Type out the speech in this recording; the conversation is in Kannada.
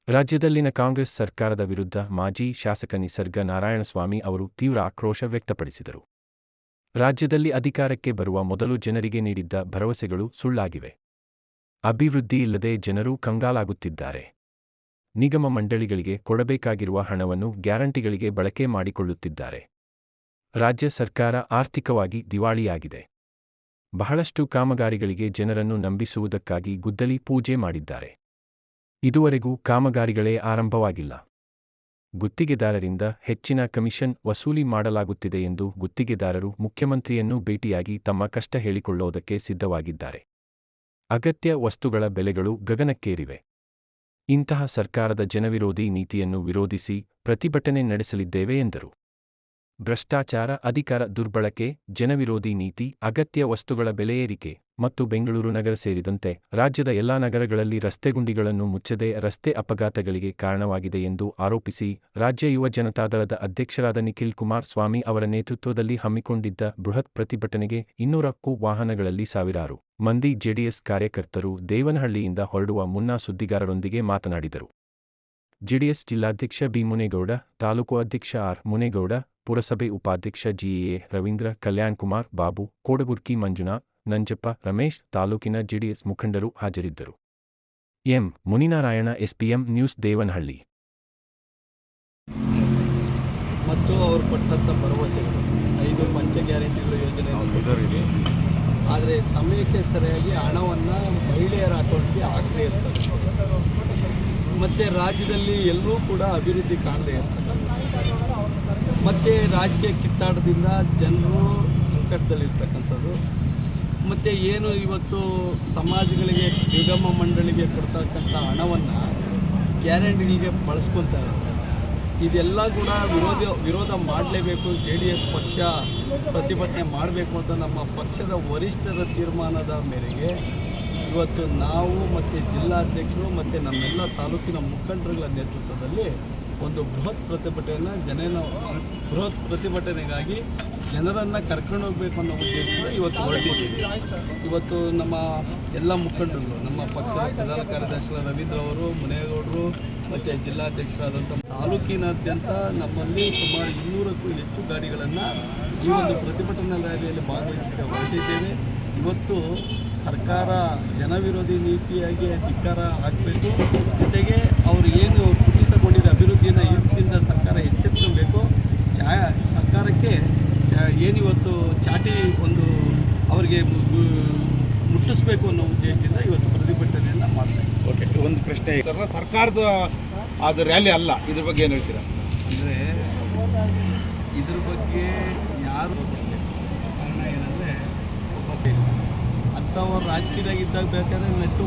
ರಾಜ್ಯದಲ್ಲಿನ ಕಾಂಗ್ರೆಸ್ ಸರ್ಕಾರದ ವಿರುದ್ಧ ಮಾಜಿ ಶಾಸಕ ನಿಸರ್ಗ ನಾರಾಯಣಸ್ವಾಮಿ ಅವರು ತೀವ್ರ ಆಕ್ರೋಶ ವ್ಯಕ್ತಪಡಿಸಿದರು. ರಾಜ್ಯದಲ್ಲಿ ಅಧಿಕಾರಕ್ಕೆ ಬರುವ ಮೊದಲು ಜನರಿಗೆ ನೀಡಿದ್ದ ಭರವಸೆಗಳು ಸುಳ್ಳಾಗಿವೆ. ಅಭಿವೃದ್ಧಿ ಇಲ್ಲದೆ ಜನರು ಕಂಗಾಲಾಗುತ್ತಿದ್ದಾರೆ. ನಿಗಮ ಮಂಡಳಿಗಳಿಗೆ ಕೊಡಬೇಕಾಗಿರುವ ಹಣವನ್ನು ಗ್ಯಾರಂಟಿಗಳಿಗೆ ಬಳಕೆ ಮಾಡಿಕೊಳ್ಳುತ್ತಿದ್ದಾರೆ. ರಾಜ್ಯ ಸರ್ಕಾರ ಆರ್ಥಿಕವಾಗಿ ದಿವಾಳಿಯಾಗಿದೆ. ಬಹಳಷ್ಟು ಕಾಮಗಾರಿಗಳಿಗೆ ಜನರನ್ನು ನಂಬಿಸುವುದಕ್ಕಾಗಿ ಗುದ್ದಲಿ ಪೂಜೆ ಮಾಡಿದ್ದಾರೆ. ಇದುವರೆಗೂ ಕಾಮಗಾರಿಗಳೇ ಆರಂಭವಾಗಿಲ್ಲ. ಗುತ್ತಿಗೆದಾರರಿಂದ ಹೆಚ್ಚಿನ ಕಮಿಷನ್ ವಸೂಲಿ ಮಾಡಲಾಗುತ್ತಿದೆ ಎಂದು ಗುತ್ತಿಗೆದಾರರು ಮುಖ್ಯಮಂತ್ರಿಯನ್ನು ಭೇಟಿಯಾಗಿ ತಮ್ಮ ಕಷ್ಟ ಹೇಳಿಕೊಳ್ಳುವುದಕ್ಕೆ ಸಿದ್ಧವಾಗಿದ್ದಾರೆ. ಅಗತ್ಯ ವಸ್ತುಗಳ ಬೆಲೆಗಳು ಗಗನಕ್ಕೇರಿವೆ. ಇಂತಹ ಸರ್ಕಾರದ ಜನವಿರೋಧಿ ನೀತಿಯನ್ನು ವಿರೋಧಿಸಿ ಪ್ರತಿಭಟನೆ ನಡೆಸಲಿದ್ದೇವೆ ಎಂದರು. ಭ್ರಷ್ಟಾಚಾರ, ಅಧಿಕಾರ ದುರ್ಬಳಕೆ, ಜನವಿರೋಧಿ ನೀತಿ, ಅಗತ್ಯ ವಸ್ತುಗಳ ಬೆಲೆ ಏರಿಕೆ ಮತ್ತು ಬೆಂಗಳೂರು ನಗರ ಸೇರಿದಂತೆ ರಾಜ್ಯದ ಎಲ್ಲಾ ನಗರಗಳಲ್ಲಿ ರಸ್ತೆ ಗುಂಡಿಗಳನ್ನು ಮುಚ್ಚದೆ ರಸ್ತೆ ಅಪಘಾತಗಳಿಗೆ ಕಾರಣವಾಗಿದೆ ಎಂದು ಆರೋಪಿಸಿ ರಾಜ್ಯ ಯುವ ಜನತಾದಳದ ಅಧ್ಯಕ್ಷರಾದ ನಿಖಿಲ್ ಕುಮಾರ್ ಸ್ವಾಮಿ ಅವರ ನೇತೃತ್ವದಲ್ಲಿ ಹಮ್ಮಿಕೊಂಡಿದ್ದ ಬೃಹತ್ ಪ್ರತಿಭಟನೆಗೆ 200ಕ್ಕೂ ವಾಹನಗಳಲ್ಲಿ ಸಾವಿರಾರು ಮಂದಿ ಜೆಡಿಎಸ್ ಕಾರ್ಯಕರ್ತರು ದೇವನಹಳ್ಳಿಯಿಂದ ಹೊರಡುವ ಮುನ್ನ ಸುದ್ದಿಗಾರರೊಂದಿಗೆ ಮಾತನಾಡಿದರು. ಜೆಡಿಎಸ್ ಜಿಲ್ಲಾಧ್ಯಕ್ಷ ಬಿ. ಮುನೇಗೌಡ, ತಾಲೂಕು ಅಧ್ಯಕ್ಷ ಆರ್. ಮುನೇಗೌಡ, ಪುರಸಭೆ ಉಪಾಧ್ಯಕ್ಷ ಜಿಎ. ರವೀಂದ್ರ, ಕಲ್ಯಾಣ್ ಕುಮಾರ್, ಬಾಬು, ಕೋಡಗುರ್ಕಿ ಮಂಜುನಾಥ್, ನಂಜಪ್ಪ, ರಮೇಶ್, ತಾಲೂಕಿನ ಜೆಡಿಎಸ್ ಮುಖಂಡರು ಹಾಜರಿದ್ದರು. M. Muninarayana, SPM news, Devanahalli. ಮತ್ತು ಅವರು ಕೊಟ್ಟಂಥ ಭರವಸೆಗಳು 5 ಪಂಚ ಗ್ಯಾರಂಟಿಗಳು ಯೋಜನೆ, ಆದರೆ ಸಮಯಕ್ಕೆ ಸರಿಯಾಗಿ ಹಣವನ್ನು ಮಹಿಳೆಯರ ಅಕೌಂಟ್ಗೆ ಹಾಕದೇ ಇರ್ತಾರೆ. ಮತ್ತು ರಾಜ್ಯದಲ್ಲಿ ಎಲ್ಲರೂ ಕೂಡ ಅಭಿವೃದ್ಧಿ ಕಾಣದೇ ಇರ್ತಾರೆ. ಮತ್ತು ರಾಜಕೀಯ ಕಿತ್ತಾಟದಿಂದ ಜನರು ಸಂಕಟದಲ್ಲಿರ್ತಕ್ಕಂಥದ್ದು. ಮತ್ತು ಏನು ಇವತ್ತು ಸಮಾಜಗಳಿಗೆ ನಿಗಮ ಮಂಡಳಿಗೆ ಕೊಡ್ತಕ್ಕಂಥ ಹಣವನ್ನು ಗ್ಯಾರಂಟಿಗಳಿಗೆ ಬಳಸ್ಕೊತಾ ಇದ್ದಾರೆ. ಇದೆಲ್ಲ ಕೂಡ ವಿರೋಧ ಮಾಡಲೇಬೇಕು. JDS ಪಕ್ಷ ಪ್ರತಿಭಟನೆ ಮಾಡಬೇಕು ಅಂತ ನಮ್ಮ ಪಕ್ಷದ ವರಿಷ್ಠರ ತೀರ್ಮಾನದ ಮೇರೆಗೆ ಇವತ್ತು ನಾವು ಮತ್ತು ಜಿಲ್ಲಾಧ್ಯಕ್ಷರು ಮತ್ತು ನಮ್ಮೆಲ್ಲ ತಾಲೂಕಿನ ಮುಖಂಡರುಗಳ ನೇತೃತ್ವದಲ್ಲಿ ಒಂದು ಬೃಹತ್ ಪ್ರತಿಭಟನೆಗಾಗಿ ಜನರನ್ನು ಕರ್ಕೊಂಡು ಹೋಗಬೇಕು ಅನ್ನೋ ಉದ್ದೇಶದಿಂದ ಇವತ್ತು ಹೊರಟಿದ್ದೀವಿ. ಇವತ್ತು ನಮ್ಮ ಎಲ್ಲ ಮುಖಂಡರುಗಳು, ನಮ್ಮ ಪಕ್ಷದ ಪ್ರಧಾನ ಕಾರ್ಯದರ್ಶಿಗಳ ರವೀಂದ್ರ ಅವರು, ಮುನೇಗೌಡರು ಮತ್ತು ಜಿಲ್ಲಾಧ್ಯಕ್ಷರಾದಂಥ ತಾಲೂಕಿನಾದ್ಯಂತ ನಮ್ಮಲ್ಲಿ ಸುಮಾರು 200ಕ್ಕೂ ಹೆಚ್ಚು ಗಾಡಿಗಳನ್ನು ಈ ಒಂದು ಪ್ರತಿಭಟನಾ ರ್ಯಾಲಿಯಲ್ಲಿ ಭಾಗವಹಿಸಲಿಕ್ಕೆ ಹೊರಟಿದ್ದೇವೆ. ಇವತ್ತು ಸರ್ಕಾರ ಜನವಿರೋಧಿ ನೀತಿಯಾಗಿ ಧಿಕ್ಕಾರ ಆಗಬೇಕು. ಜೊತೆಗೆ ಅವರು ಏನು ಕುರಿತುಕೊಂಡಿದ್ದ ಅಭಿವೃದ್ಧಿಯನ್ನು ಇದರಿಂದ ಸರ್ಕಾರ ಎಚ್ಚೆತ್ತಬೇಕು. ಸರ್ಕಾರಕ್ಕೆ ಏನಿವತ್ತು ಚಾಟಿ ಒಂದು ಅವರಿಗೆ ಮುಟ್ಟಿಸಬೇಕು ಅನ್ನೋ ಉದ್ದೇಶದಿಂದ ಇವತ್ತು ಪ್ರತಿಭಟನೆಯನ್ನು ಮಾಡ್ತಾರೆ. ಓಕೆ, ಒಂದು ಪ್ರಶ್ನೆ, ಸರ್ಕಾರದ ಅದು ರ್ಯಾಲಿ ಅಲ್ಲ, ಇದ್ರ ಬಗ್ಗೆ ಏನು ಹೇಳ್ತೀರಾ? ಅಂದರೆ ಇದ್ರ ಬಗ್ಗೆ ಯಾರು ಕಾರಣ ಏನಂದರೆ ಅಂಥವ್ರು ರಾಜಕೀಯದಾಗ ಇದ್ದಾಗ ಬೇಕಾದ್ರೆ ನೆಟ್ಟು